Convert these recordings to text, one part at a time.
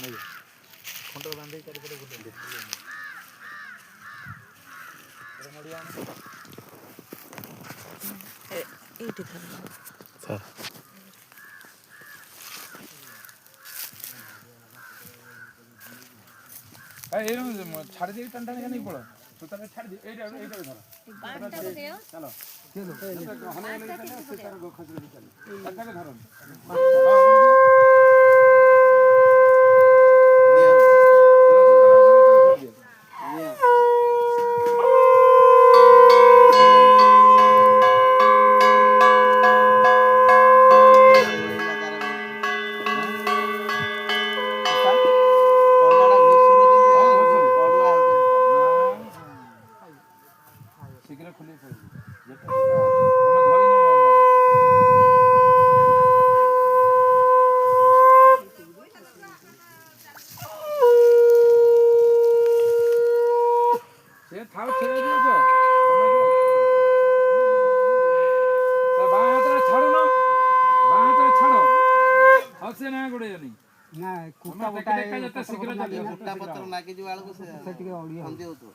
नहीं खंड बांधे चारिपटे बुले सर छाड़ दे टन टन नहीं पड़ो सुता छाड़ दे एटा धर बांधता को देओ चलो चलो हने ले से तार गो खजरी चल ताके धर शीघ्र खुली से थाव छेड़ दियो जो बाँ हाथ छाड़ो ना बाँ हाथ छाड़ो हसे ना गुड़े नहीं ना कुत्ता बोटा देखा जाता शीघ्र चलियो कुत्ता पत्र लागी जो आलू से सेटिके ओडी हंदी होतो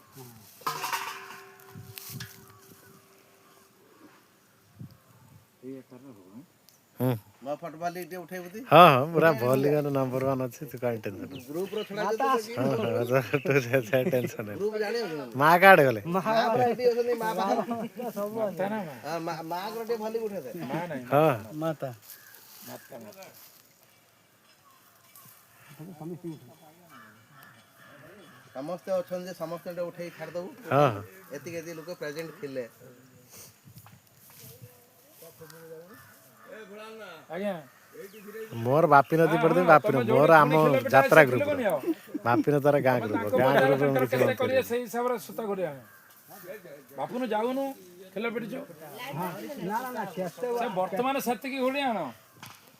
ये कर रहो मा फुटबॉल लीग उठेबुती हाँ हाँ पूरा बॉलिंग नंबर 1 अच्छे तो काई टेंशन ग्रुप रो छडा दे हाँ हाँ तो से टेंशन है ग्रुप जाने हो मां काड गले रेडी हो नहीं मां बाहर सब माता ना हां मां गोटे भली उठे दे मां नहीं हाँ माता माता समस्त अछन जे समस्त उठे छाड़ दबु हाँ एति केति लोक प्रेजेंट थिले आज्ञा मोर बापी नदी पड़ते बापी मोर आम यात्रा ग्रुप बापी न तार गाँ ग्रुप में कैसे करिए सही हिसाब रे सुता करिया बापू न जाउनु खेल पड़िछो ना ना ना केते से वर्तमान सत्य की होलिया न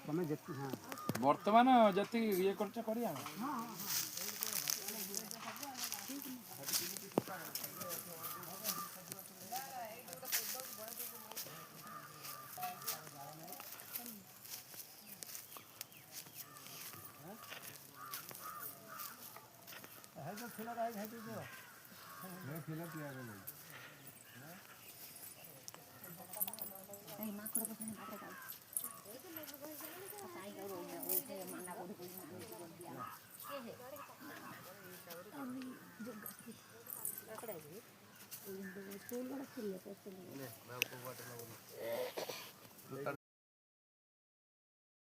तमे जति हां वर्तमान जति ये करछ करिया है जो खेला रहा है जो मैं खेला किया है मां को पसंद बात है साई का रोज है ओइसे माना को कोई मान को दिया ये है अभी जो गस्ती पकड़ा है स्कूल वाला खेल है तो